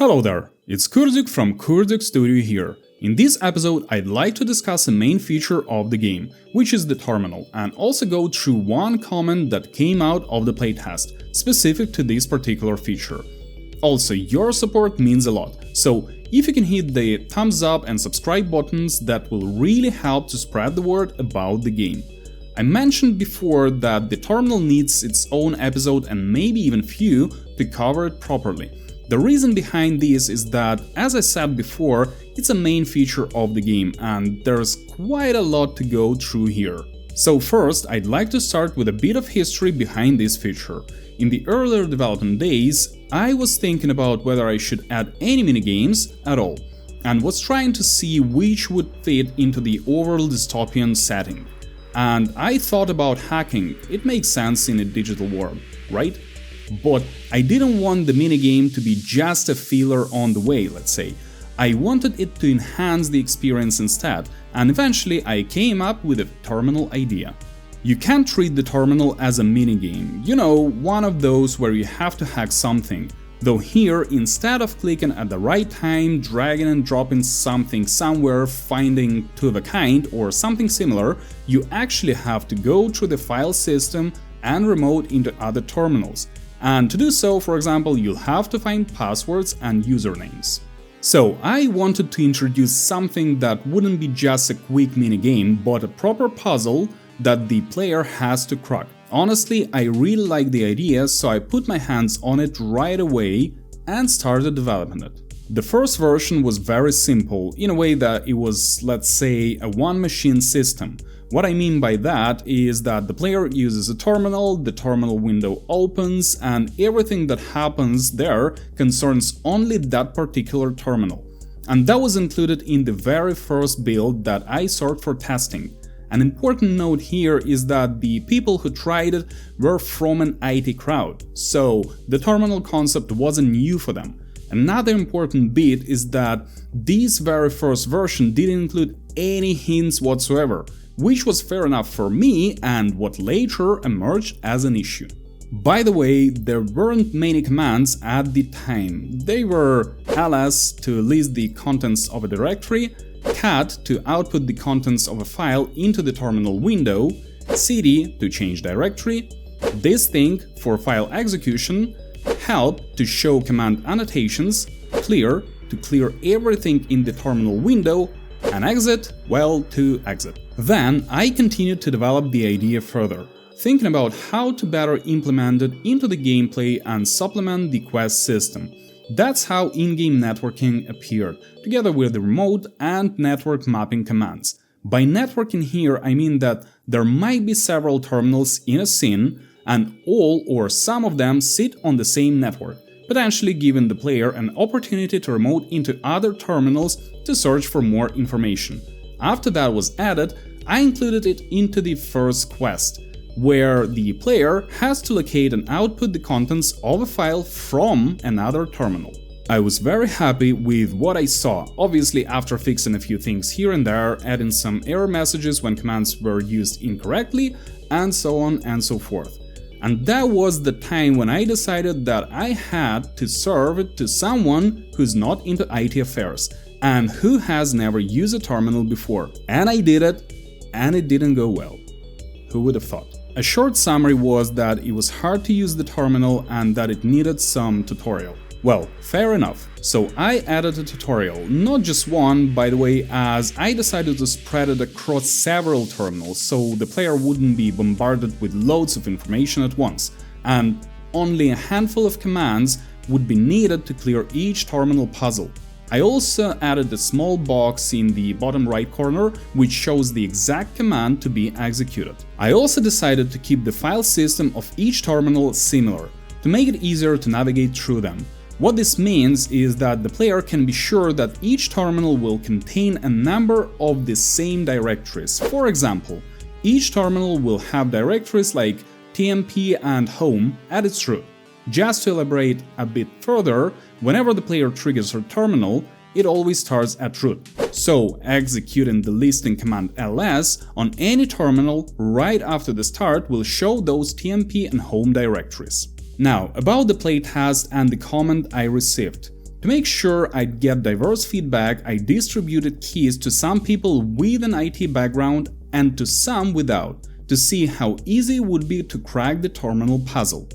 Hello there, it's Kurduk from Kurduk Studio here. In this episode, I'd like to discuss a main feature of the game, which is the terminal, and also go through one comment that came out of the playtest, specific to this particular feature. Also, your support means a lot, so if you can hit the thumbs up and subscribe buttons, that will really help to spread the word about the game. I mentioned before that the terminal needs its own episode and maybe even few to cover it properly. The reason behind this is that, as I said before, it's a main feature of the game and there's quite a lot to go through here. So first, I'd like to start with a bit of history behind this feature. In the earlier development days, I was thinking about whether I should add any minigames at all, and was trying to see which would fit into the overall dystopian setting. And I thought about hacking. It makes sense in a digital world, right? But I didn't want the minigame to be just a filler on the way, let's say. I wanted it to enhance the experience instead, and eventually I came up with a terminal idea. You can't treat the terminal as a minigame, you know, one of those where you have to hack something. Though here, instead of clicking at the right time, dragging and dropping something somewhere, finding two of a kind or something similar, you actually have to go through the file system and remote into other terminals. And to do so, for example, you'll have to find passwords and usernames. So I wanted to introduce something that wouldn't be just a quick minigame, but a proper puzzle that the player has to crack. Honestly, I really like the idea, so I put my hands on it right away and started developing it. The first version was very simple, in a way that it was, let's say, a one-machine system. What I mean by that is that the player uses a terminal, the terminal window opens, and everything that happens there concerns only that particular terminal. And that was included in the very first build that I saw for testing. An important note here is that the people who tried it were from an IT crowd, so the terminal concept wasn't new for them. Another important bit is that this very first version didn't include any hints whatsoever, which was fair enough for me and what later emerged as an issue. By the way, there weren't many commands at the time. They were ls to list the contents of a directory, cat to output the contents of a file into the terminal window, cd to change directory, dysthing for file execution, help to show command annotations, clear to clear everything in the terminal window, and exit, well, to exit. Then I continued to develop the idea further, thinking about how to better implement it into the gameplay and supplement the quest system. That's how in-game networking appeared, together with the remote and network mapping commands. By networking here, I mean that there might be several terminals in a scene, and all or some of them sit on the same network, potentially giving the player an opportunity to remote into other terminals to search for more information. After that was added, I included it into the first quest, where the player has to locate and output the contents of a file from another terminal. I was very happy with what I saw, obviously after fixing a few things here and there, adding some error messages when commands were used incorrectly, and so on and so forth. And that was the time when I decided that I had to serve it to someone who's not into IT affairs and who has never used a terminal before. And I did it, and it didn't go well. Who would have thought? A short summary was that it was hard to use the terminal and that it needed some tutorial. Well, fair enough. So I added a tutorial, not just one, by the way, as I decided to spread it across several terminals so the player wouldn't be bombarded with loads of information at once, and only a handful of commands would be needed to clear each terminal puzzle. I also added a small box in the bottom right corner which shows the exact command to be executed. I also decided to keep the file system of each terminal similar, to make it easier to navigate through them. What this means is that the player can be sure that each terminal will contain a number of the same directories. For example, each terminal will have directories like tmp and home at its root. Just to elaborate a bit further, whenever the player triggers her terminal, it always starts at root. So executing the listing command ls on any terminal right after the start will show those tmp and home directories. Now, about the playtest and the comment I received. To make sure I'd get diverse feedback, I distributed keys to some people with an IT background and to some without, to see how easy it would be to crack the terminal puzzle.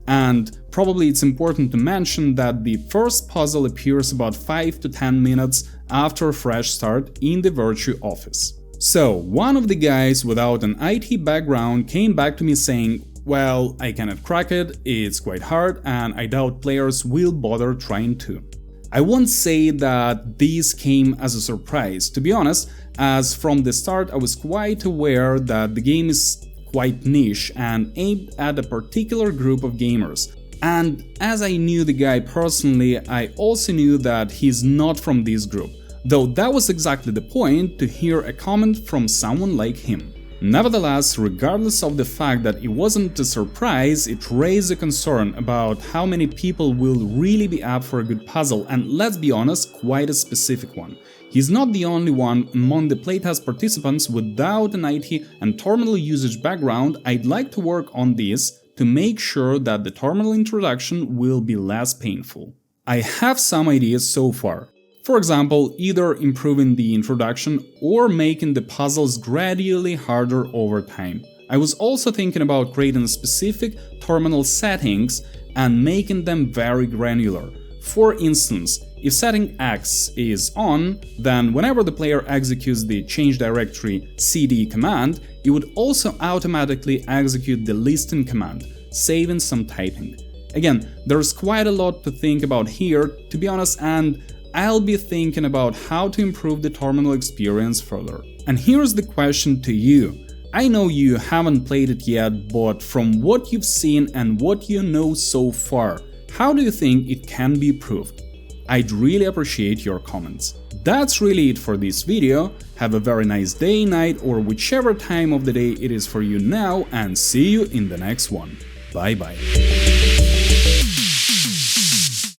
And probably it's important to mention that the first puzzle appears about 5 to 10 minutes after a fresh start in the Virtue office. So, one of the guys without an IT background came back to me saying, well, I cannot crack it, it's quite hard, and I doubt players will bother trying to. I won't say that this came as a surprise, to be honest, as from the start I was quite aware that the game is quite niche and aimed at a particular group of gamers. And as I knew the guy personally, I also knew that he's not from this group, though that was exactly the point, to hear a comment from someone like him. Nevertheless, regardless of the fact that it wasn't a surprise, it raised a concern about how many people will really be up for a good puzzle, and let's be honest, quite a specific one. He's not the only one among the playtest participants without an IT and terminal usage background. I'd like to work on this to make sure that the terminal introduction will be less painful. I have some ideas so far. For example, either improving the introduction or making the puzzles gradually harder over time. I was also thinking about creating specific terminal settings and making them very granular. For instance, if setting X is on, then whenever the player executes the change directory cd command, it would also automatically execute the listen command, saving some typing. Again, there's quite a lot to think about here, to be honest, and I'll be thinking about how to improve the terminal experience further. And here's the question to you. I know you haven't played it yet, but from what you've seen and what you know so far, how do you think it can be improved? I'd really appreciate your comments. That's really it for this video. Have a very nice day, night, or whichever time of the day it is for you now, and see you in the next one. Bye bye.